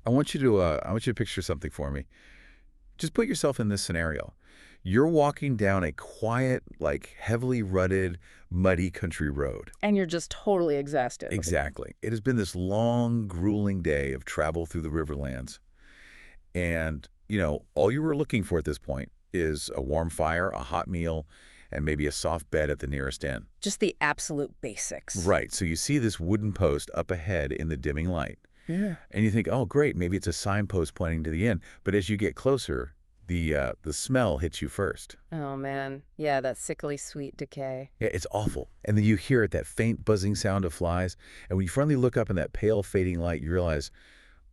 I want you to picture something for me. Just put yourself in this scenario. You're walking down a quiet, like heavily rutted, muddy country road. And you're just totally exhausted. Exactly. It has been this long, grueling day of travel through the Riverlands. And, all you were looking for at this point is a warm fire, a hot meal, and maybe a soft bed at the nearest inn. Just the absolute basics. Right. So you see this wooden post up ahead in the dimming light. Yeah. And you think, oh, great, maybe it's a signpost pointing to the inn. But as you get closer, the smell hits you first. Oh, man. Yeah, that sickly sweet decay. Yeah, it's awful. And then you hear it, that faint buzzing sound of flies. And when you finally look up in that pale fading light, you realize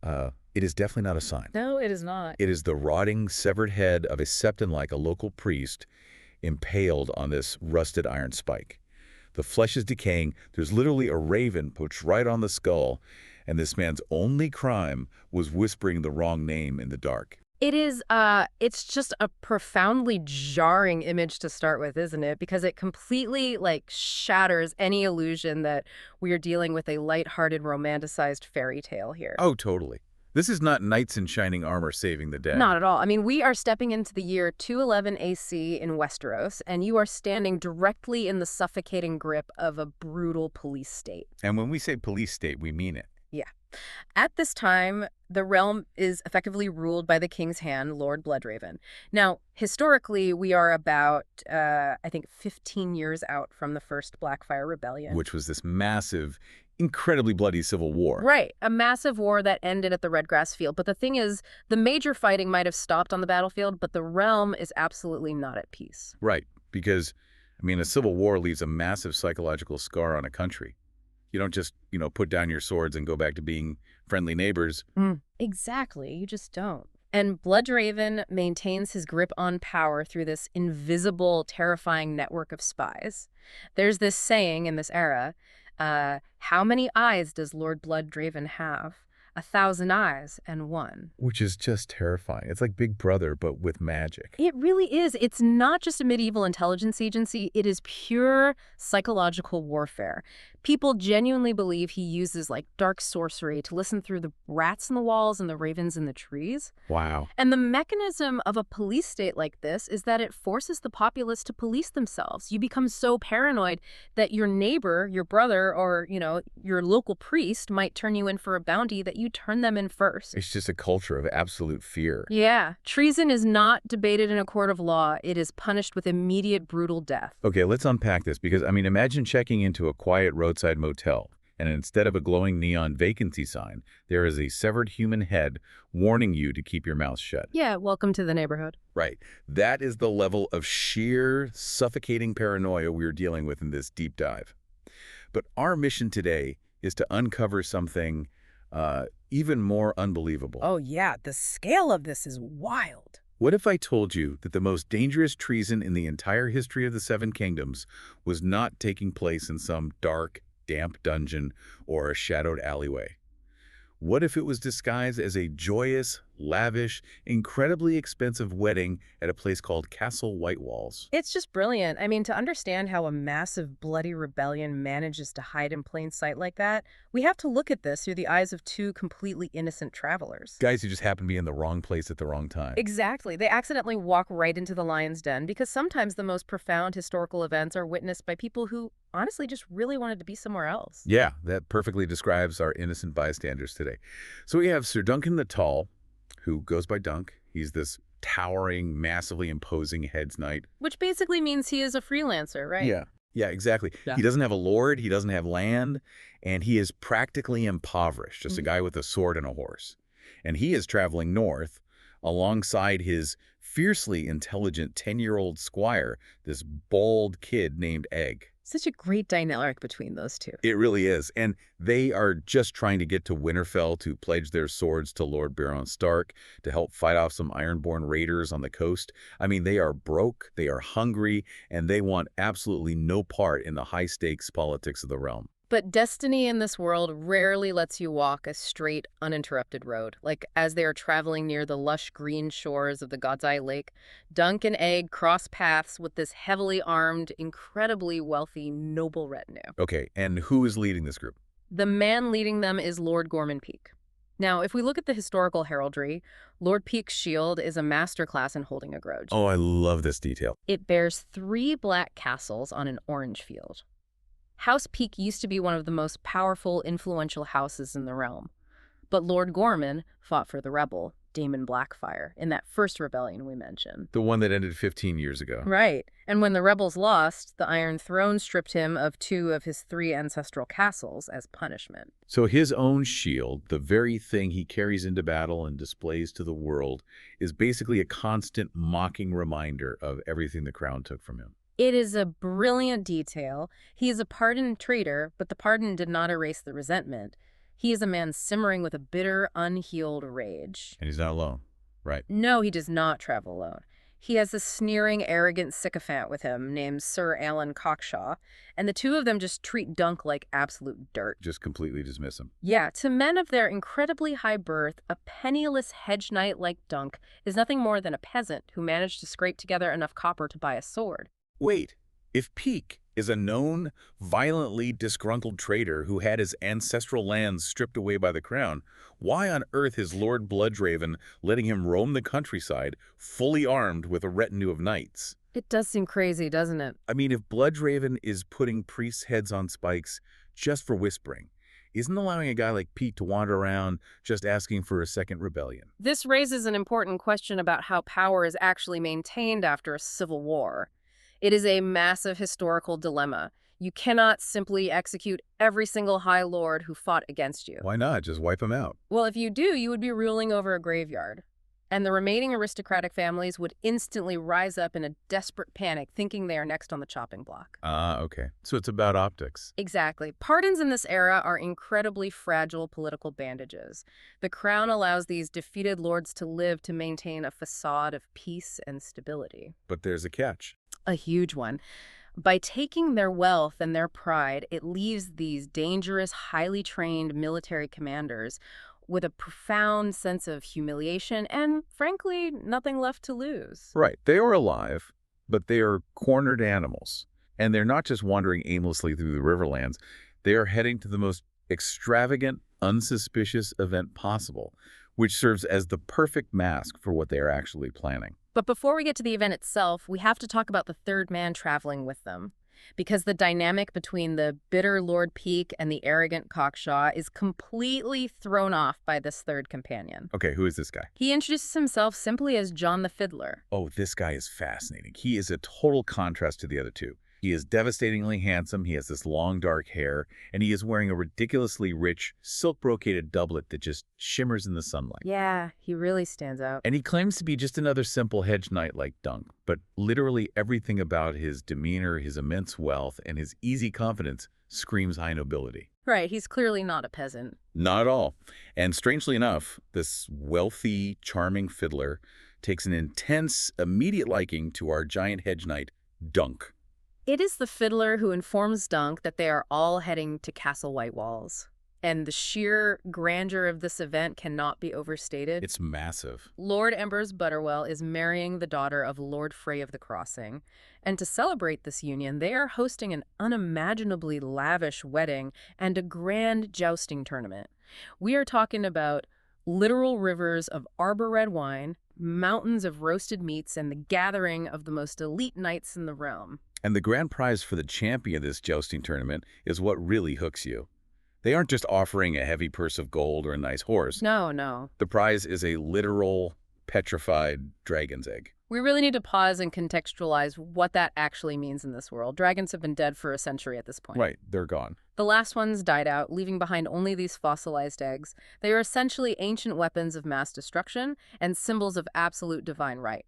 it is definitely not a sign. No, it is not. It is the rotting, severed head of a septon-like, a local priest, impaled on this rusted iron spike. The flesh is decaying. There's literally a raven perched right on the skull. And this man's only crime was whispering the wrong name in the dark. It's just a profoundly jarring image to start with, isn't it? Because it completely, shatters any illusion that we are dealing with a lighthearted, romanticized fairy tale here. Oh, totally. This is not knights in shining armor saving the day. Not at all. I mean, we are stepping into the year 211 AC in Westeros, and you are standing directly in the suffocating grip of a brutal police state. And when we say police state, we mean it. Yeah. At this time, the realm is effectively ruled by the king's hand, Lord Bloodraven. Now, historically, we are about, 15 years out from the first Blackfyre rebellion. Which was this massive, incredibly bloody civil war. Right. A massive war that ended at the Redgrass Field. But the thing is, the major fighting might have stopped on the battlefield, but the realm is absolutely not at peace. Right. Because, a civil war leaves a massive psychological scar on a country. You don't just, put down your swords and go back to being friendly neighbors. Exactly. You just don't. And Bloodraven maintains his grip on power through this invisible, terrifying network of spies. There's this saying in this era, how many eyes does Lord Bloodraven have? 1,000 eyes and one. Which is just terrifying. It's like Big Brother, but with magic. It really is. It's not just a medieval intelligence agency. It is pure psychological warfare. People genuinely believe he uses dark sorcery to listen through the rats in the walls and the ravens in the trees. Wow. And the mechanism of a police state like this is that it forces the populace to police themselves. You become so paranoid that your neighbor, your brother, or, your local priest might turn you in for a bounty that you turn them in first. It's just a culture of absolute fear. Yeah. Treason is not debated in a court of law. It is punished with immediate brutal death. Okay, let's unpack this because, imagine checking into a quiet roadside motel, and instead of a glowing neon vacancy sign, there is a severed human head warning you to keep your mouth shut. Yeah, welcome to the neighborhood. Right. That is the level of sheer, suffocating paranoia we are dealing with in this deep dive. But our mission today is to uncover something even more unbelievable. Oh, yeah. The scale of this is wild. What if I told you that the most dangerous treason in the entire history of the Seven Kingdoms was not taking place in some dark, damp dungeon or a shadowed alleyway? What if it was disguised as a joyous, lavish, incredibly expensive wedding at a place called Castle Whitewalls? It's just brilliant. To understand how a massive, bloody rebellion manages to hide in plain sight like that, we have to look at this through the eyes of two completely innocent travelers. Guys who just happen to be in the wrong place at the wrong time. Exactly. They accidentally walk right into the lion's den because sometimes the most profound historical events are witnessed by people who honestly just really wanted to be somewhere else. Yeah, that perfectly describes our innocent bystanders today. So we have Sir Duncan the Tall, who goes by Dunk. He's this towering, massively imposing heads knight. Which basically means he is a freelancer, right? Yeah, exactly. Yeah. He doesn't have a lord, he doesn't have land, and he is practically impoverished, just a guy with a sword and a horse. And he is traveling north alongside his fiercely intelligent 10-year-old squire, this bald kid named Egg. Such a great dynamic between those two. It really is. And they are just trying to get to Winterfell to pledge their swords to Lord Baron Stark to help fight off some Ironborn raiders on the coast. They are broke, they are hungry, and they want absolutely no part in the high-stakes politics of the realm. But destiny in this world rarely lets you walk a straight, uninterrupted road. As they are traveling near the lush green shores of the God's Eye Lake, Dunk and Egg cross paths with this heavily armed, incredibly wealthy, noble retinue. Okay, and who is leading this group? The man leading them is Lord Gorman Peak. Now, if we look at the historical heraldry, Lord Peak's shield is a masterclass in holding a grudge. Oh, I love this detail. It bears 3 black castles on an orange field. House Peak used to be one of the most powerful, influential houses in the realm. But Lord Gorman fought for the rebel, Daemon Blackfyre, in that first rebellion we mentioned. The one that ended 15 years ago. Right. And when the rebels lost, the Iron Throne stripped him of 2 of his 3 ancestral castles as punishment. So his own shield, the very thing he carries into battle and displays to the world, is basically a constant mocking reminder of everything the crown took from him. It is a brilliant detail. He is a pardoned traitor, but the pardon did not erase the resentment. He is a man simmering with a bitter, unhealed rage. And he's not alone, right? No, he does not travel alone. He has a sneering, arrogant sycophant with him named Sir Alan Cockshaw, and the 2 of them just treat Dunk like absolute dirt. Just completely dismiss him. Yeah, to men of their incredibly high birth, a penniless hedge knight like Dunk is nothing more than a peasant who managed to scrape together enough copper to buy a sword. Wait, if Peak is a known, violently disgruntled traitor who had his ancestral lands stripped away by the crown, why on earth is Lord Bloodraven letting him roam the countryside, fully armed with a retinue of knights? It does seem crazy, doesn't it? I mean, if Bloodraven is putting priests' heads on spikes just for whispering, isn't allowing a guy like Pete to wander around just asking for a second rebellion? This raises an important question about how power is actually maintained after a civil war. It is a massive historical dilemma. You cannot simply execute every single High Lord who fought against you. Why not? Just wipe him out. Well, if you do, you would be ruling over a graveyard. And the remaining aristocratic families would instantly rise up in a desperate panic, thinking they are next on the chopping block. Okay. So it's about optics. Exactly. Pardons in this era are incredibly fragile political bandages. The crown allows these defeated lords to live to maintain a facade of peace and stability. But there's a catch. A huge one. By taking their wealth and their pride, it leaves these dangerous, highly trained military commanders with a profound sense of humiliation and, frankly, nothing left to lose. Right. They are alive, but they are cornered animals. And they're not just wandering aimlessly through the Riverlands. They are heading to the most extravagant, unsuspicious event possible, which serves as the perfect mask for what they are actually planning. But before we get to the event itself, we have to talk about the third man traveling with them. Because the dynamic between the bitter Lord Peak and the arrogant Cockshaw is completely thrown off by this third companion. Okay, who is this guy? He introduces himself simply as John the Fiddler. Oh, this guy is fascinating. He is a total contrast to the other 2. He is devastatingly handsome, he has this long dark hair, and he is wearing a ridiculously rich, silk-brocaded doublet that just shimmers in the sunlight. Yeah, he really stands out. And he claims to be just another simple hedge knight like Dunk, but literally everything about his demeanor, his immense wealth, and his easy confidence screams high nobility. Right, he's clearly not a peasant. Not at all. And strangely enough, this wealthy, charming fiddler takes an intense, immediate liking to our giant hedge knight, Dunk. It is the fiddler who informs Dunk that they are all heading to Castle Whitewalls. And the sheer grandeur of this event cannot be overstated. It's massive. Lord Butterwell is marrying the daughter of Lord Frey of the Crossing. And to celebrate this union, they are hosting an unimaginably lavish wedding and a grand jousting tournament. We are talking about literal rivers of arbor red wine, mountains of roasted meats, and the gathering of the most elite knights in the realm. And the grand prize for the champion of this jousting tournament is what really hooks you. They aren't just offering a heavy purse of gold or a nice horse. No. The prize is a literal, petrified dragon's egg. We really need to pause and contextualize what that actually means in this world. Dragons have been dead for a century at this point. Right, they're gone. The last ones died out, leaving behind only these fossilized eggs. They are essentially ancient weapons of mass destruction and symbols of absolute divine right.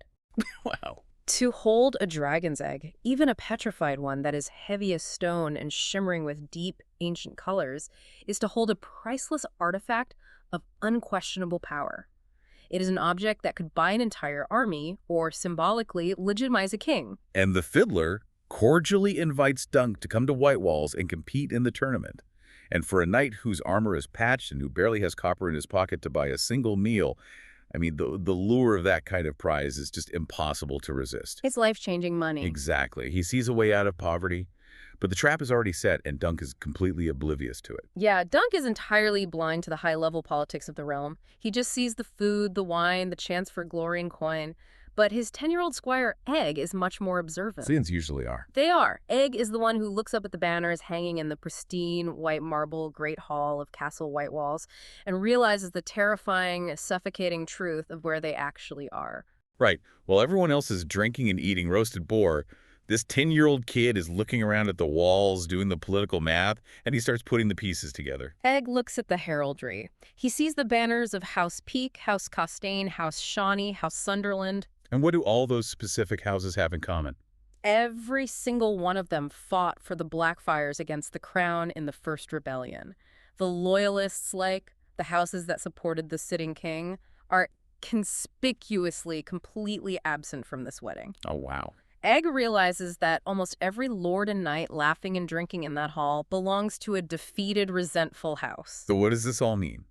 Wow. To hold a dragon's egg, even a petrified one that is heavy as stone and shimmering with deep, ancient colors, is to hold a priceless artifact of unquestionable power. It is an object that could buy an entire army or symbolically legitimize a king. And the fiddler cordially invites Dunk to come to Whitewalls and compete in the tournament. And for a knight whose armor is patched and who barely has copper in his pocket to buy a single meal, I mean, the lure of that kind of prize is just impossible to resist. It's life-changing money. Exactly. He sees a way out of poverty, But the trap is already set, and Dunk is completely oblivious to it. Yeah, Dunk is entirely blind to the high-level politics of the realm. He just sees the food, the wine, the chance for glory and coin. But his 10-year-old squire, Egg, is much more observant. Scenes usually are. They are. Egg is the one who looks up at the banners hanging in the pristine white marble Great Hall of Castle Whitewalls and realizes the terrifying, suffocating truth of where they actually are. Right. While everyone else is drinking and eating roasted boar, this 10-year-old kid is looking around at the walls, doing the political math, and he starts putting the pieces together. Egg looks at the heraldry. He sees the banners of House Peak, House Costain, House Shawnee, House Sunderland. And what do all those specific houses have in common? Every single one of them fought for the Blackfyres against the crown in the First Rebellion. The loyalists, like the houses that supported the sitting king, are conspicuously completely absent from this wedding. Oh, wow. Egg realizes that almost every lord and knight laughing and drinking in that hall belongs to a defeated, resentful house. So what does this all mean?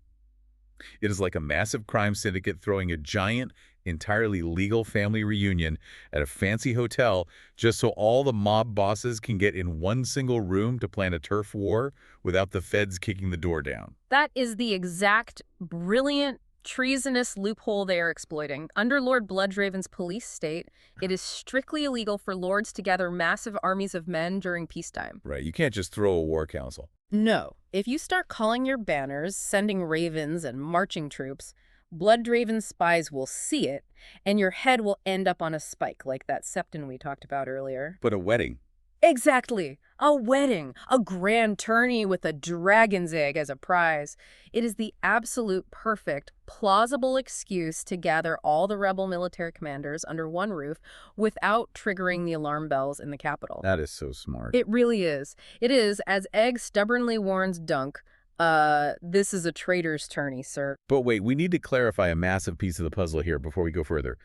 It is like a massive crime syndicate throwing a giant, entirely legal family reunion at a fancy hotel just so all the mob bosses can get in one single room to plan a turf war without the feds kicking the door down. That is the exact brilliant, treasonous loophole they are exploiting. Under Lord Bloodraven's police state, it is strictly illegal for lords to gather massive armies of men during peacetime. Right, you can't just throw a war council. No. If you start calling your banners, sending ravens and marching troops, Bloodraven's spies will see it, and your head will end up on a spike like that septon we talked about earlier. But a wedding. Exactly. A wedding. A grand tourney with a dragon's egg as a prize. It is the absolute perfect, plausible excuse to gather all the rebel military commanders under one roof without triggering the alarm bells in the capital. That is so smart. It really is. It is, as Egg stubbornly warns Dunk, this is a traitor's tourney, sir. But wait, we need to clarify a massive piece of the puzzle here before we go further.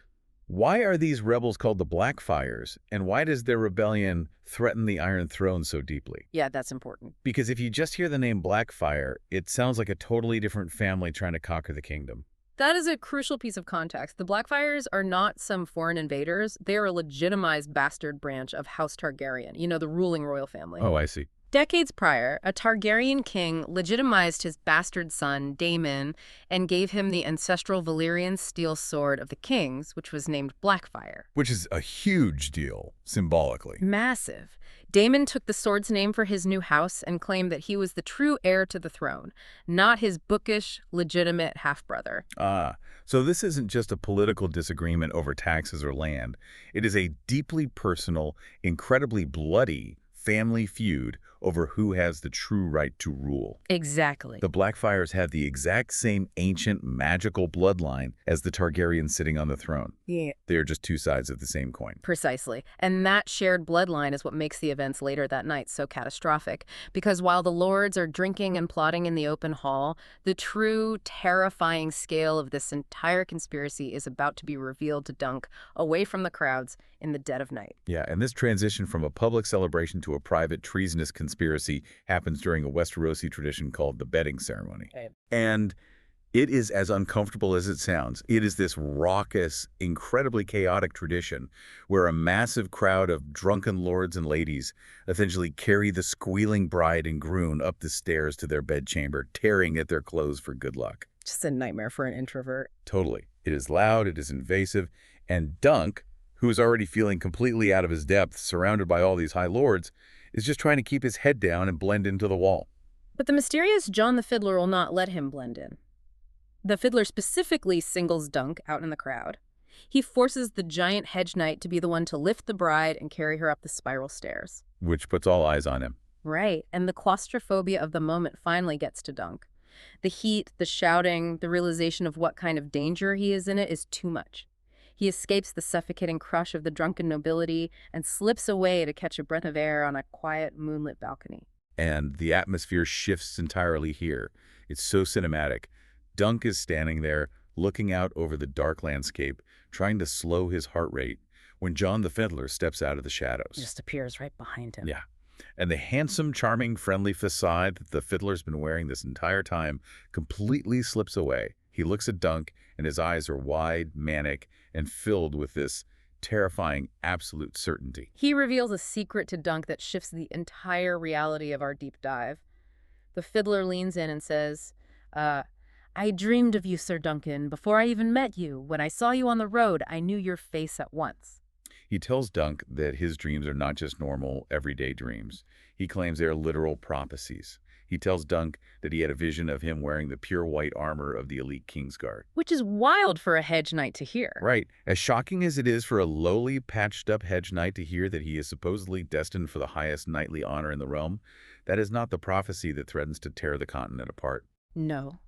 Why are these rebels called the Blackfyres, and why does their rebellion threaten the Iron Throne so deeply? Yeah, that's important. Because if you just hear the name Blackfyre, it sounds like a totally different family trying to conquer the kingdom. That is a crucial piece of context. The Blackfyres are not some foreign invaders. They are a legitimized bastard branch of House Targaryen, you know, the ruling royal family. Oh, I see. Decades prior, a Targaryen king legitimized his bastard son, Daemon, and gave him the ancestral Valyrian steel sword of the kings, which was named Blackfyre. Which is a huge deal, symbolically. Massive. Daemon took the sword's name for his new house and claimed that he was the true heir to the throne, not his bookish, legitimate half-brother. Ah, so this isn't just a political disagreement over taxes or land. It is a deeply personal, incredibly bloody family feud over who has the true right to rule. Exactly. The Blackfyres have the exact same ancient magical bloodline as the Targaryens sitting on the throne. Yeah. They are just two sides of the same coin. Precisely. And that shared bloodline is what makes the events later that night so catastrophic. Because while the lords are drinking and plotting in the open hall, the true, terrifying scale of this entire conspiracy is about to be revealed to Dunk away from the crowds in the dead of night. Yeah, and this transition from a public celebration to a private treasonous conspiracy happens during a Westerosi tradition called the bedding ceremony. Right. And it is as uncomfortable as it sounds. It is this raucous, incredibly chaotic tradition where a massive crowd of drunken lords and ladies essentially carry the squealing bride and groom up the stairs to their bedchamber, tearing at their clothes for good luck. Just a nightmare for an introvert. Totally. It is loud, it is invasive, and Dunk, who is already feeling completely out of his depth, surrounded by all these high lords, is just trying to keep his head down and blend into the wall. But the mysterious John the Fiddler will not let him blend in. The Fiddler specifically singles Dunk out in the crowd. He forces the giant hedge knight to be the one to lift the bride and carry her up the spiral stairs. Which puts all eyes on him. Right, and the claustrophobia of the moment finally gets to Dunk. The heat, the shouting, the realization of what kind of danger he is in it is too much. He escapes the suffocating crush of the drunken nobility and slips away to catch a breath of air on a quiet, moonlit balcony. And the atmosphere shifts entirely here. It's so cinematic. Dunk is standing there, looking out over the dark landscape, trying to slow his heart rate, when John the Fiddler steps out of the shadows. Just appears right behind him. Yeah. And the handsome, charming, friendly facade that the Fiddler's been wearing this entire time completely slips away. He looks at Dunk, and his eyes are wide, manic, and filled with this terrifying absolute certainty. He reveals a secret to Dunk that shifts the entire reality of our deep dive. The fiddler leans in and says, I dreamed of you, Sir Duncan, before I even met you. When I saw you on the road, I knew your face at once. He tells Dunk that his dreams are not just normal, everyday dreams. He claims they are literal prophecies. He tells Dunk that he had a vision of him wearing the pure white armor of the elite Kingsguard. Which is wild for a hedge knight to hear. Right. As shocking as it is for a lowly, patched-up hedge knight to hear that he is supposedly destined for the highest knightly honor in the realm, that is not the prophecy that threatens to tear the continent apart. No.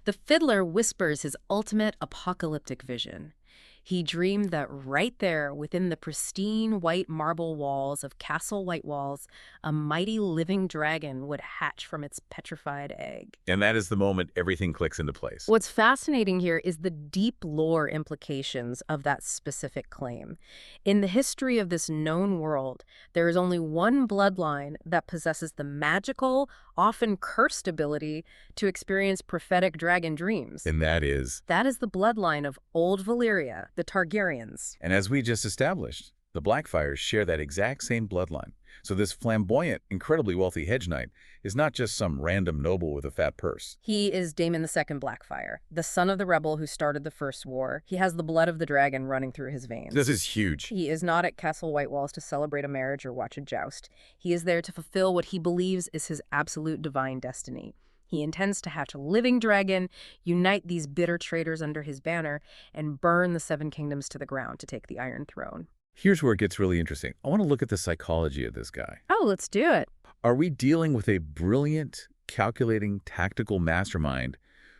The fiddler whispers his ultimate apocalyptic vision. He dreamed that right there, within the pristine white marble walls of Castle Whitewalls, a mighty living dragon would hatch from its petrified egg. And that is the moment everything clicks into place. What's fascinating here is the deep lore implications of that specific claim. In the history of this known world, there is only one bloodline that possesses the magical, often cursed ability to experience prophetic dragon dreams. And that is? That is the bloodline of Old Valyria, the Targaryens. And as we just established, the Blackfyres share that exact same bloodline. So this flamboyant, incredibly wealthy hedge knight is not just some random noble with a fat purse. He is Daemon II Blackfyre, the son of the rebel who started the First War. He has the blood of the dragon running through his veins. This is huge. He is not at Castle Whitewalls to celebrate a marriage or watch a joust. He is there to fulfill what he believes is his absolute divine destiny. He intends to hatch a living dragon, unite these bitter traitors under his banner, and burn the Seven Kingdoms to the ground to take the Iron Throne. Here's where it gets really interesting. I want to look at the psychology of this guy. Oh, let's do it. Are we dealing with a brilliant, calculating, tactical mastermind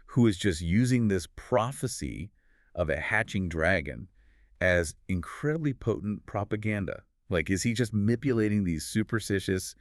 who is just using this prophecy of a hatching dragon as incredibly potent propaganda? Like, is he just manipulating these superstitious,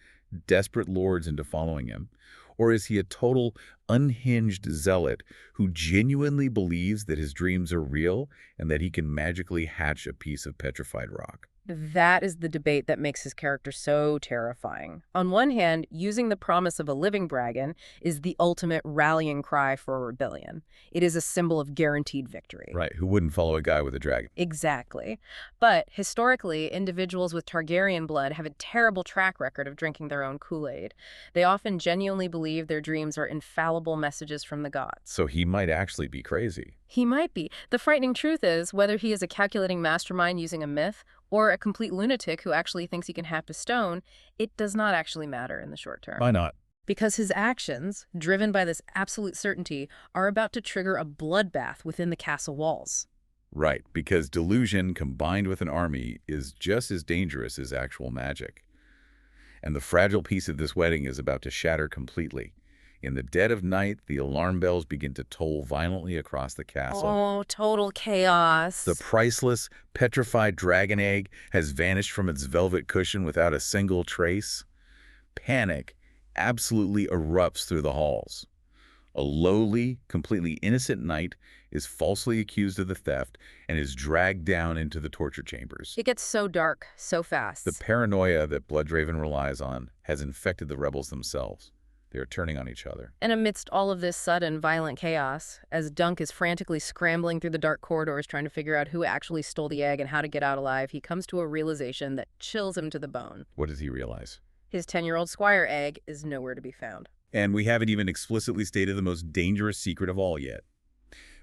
desperate lords into following him? Or is he a total unhinged zealot who genuinely believes that his dreams are real and that he can magically hatch a piece of petrified rock? That is the debate that makes his character so terrifying. On one hand, using the promise of a living dragon is the ultimate rallying cry for a rebellion. It is a symbol of guaranteed victory. Right, who wouldn't follow a guy with a dragon? Exactly. But historically, individuals with Targaryen blood have a terrible track record of drinking their own Kool-Aid. They often genuinely believe their dreams are infallible messages from the gods. So he might actually be crazy. He might be. The frightening truth is, whether he is a calculating mastermind using a myth or a complete lunatic who actually thinks he can hack a stone, it does not actually matter in the short term. Why not? Because his actions, driven by this absolute certainty, are about to trigger a bloodbath within the castle walls. Right, because delusion combined with an army is just as dangerous as actual magic. And the fragile peace of this wedding is about to shatter completely. In the dead of night, the alarm bells begin to toll violently across the castle. Oh, total chaos. The priceless, petrified dragon egg has vanished from its velvet cushion without a single trace. Panic absolutely erupts through the halls. A lowly, completely innocent knight is falsely accused of the theft and is dragged down into the torture chambers. It gets so dark, so fast. The paranoia that Bloodraven relies on has infected the rebels themselves. They are turning on each other. And amidst all of this sudden, violent chaos, as Dunk is frantically scrambling through the dark corridors trying to figure out who actually stole the egg and how to get out alive, he comes to a realization that chills him to the bone. What does he realize? His 10-year-old squire egg is nowhere to be found. And we haven't even explicitly stated the most dangerous secret of all yet.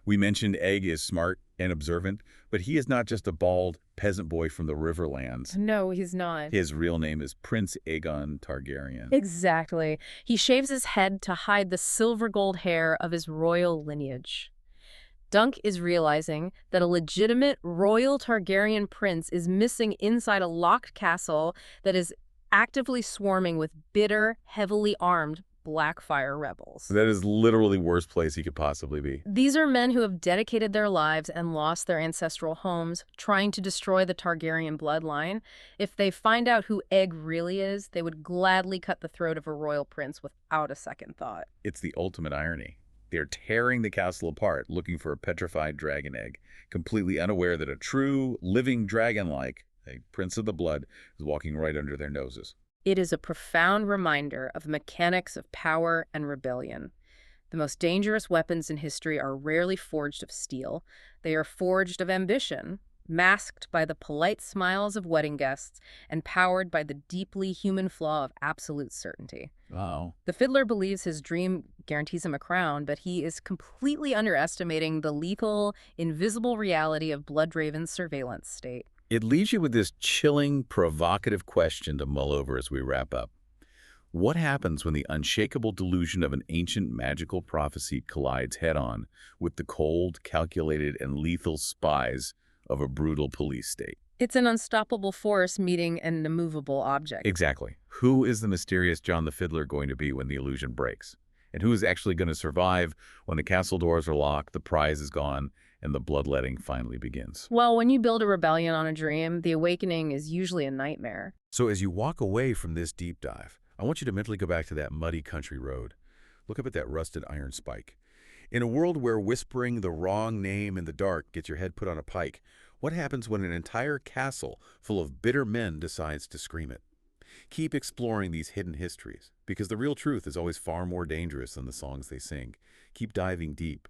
We mentioned Egg is smart and observant, but he is not just a bald peasant boy from the Riverlands. No, he's not. His real name is Prince Aegon Targaryen. Exactly. He shaves his head to hide the silver gold hair of his royal lineage. Dunk is realizing that a legitimate royal Targaryen prince is missing inside a locked castle that is actively swarming with bitter, heavily armed Blackfyre rebels. That is literally the worst place he could possibly be. These are men who have dedicated their lives and lost their ancestral homes trying to destroy the Targaryen bloodline. If they find out who Egg really is, they would gladly cut the throat of a royal prince without a second thought. It's the ultimate irony. They're tearing the castle apart looking for a petrified dragon egg, completely unaware that a true, living dragon-like, a prince of the blood, is walking right under their noses. It is a profound reminder of the mechanics of power and rebellion. The most dangerous weapons in history are rarely forged of steel. They are forged of ambition, masked by the polite smiles of wedding guests and powered by the deeply human flaw of absolute certainty. Wow. The fiddler believes his dream guarantees him a crown, but he is completely underestimating the lethal, invisible reality of Bloodraven's surveillance state. It leaves you with this chilling, provocative question to mull over as we wrap up. What happens when the unshakable delusion of an ancient magical prophecy collides head-on with the cold, calculated, and lethal spies of a brutal police state? It's an unstoppable force meeting an immovable object. Exactly. Who is the mysterious John the Fiddler going to be when the illusion breaks? And who is actually going to survive when the castle doors are locked, the prize is gone, and the bloodletting finally begins? Well, when you build a rebellion on a dream, the awakening is usually a nightmare. So as you walk away from this deep dive, I want you to mentally go back to that muddy country road. Look up at that rusted iron spike. In a world where whispering the wrong name in the dark gets your head put on a pike, what happens when an entire castle full of bitter men decides to scream it? Keep exploring these hidden histories, because the real truth is always far more dangerous than the songs they sing. Keep diving deep,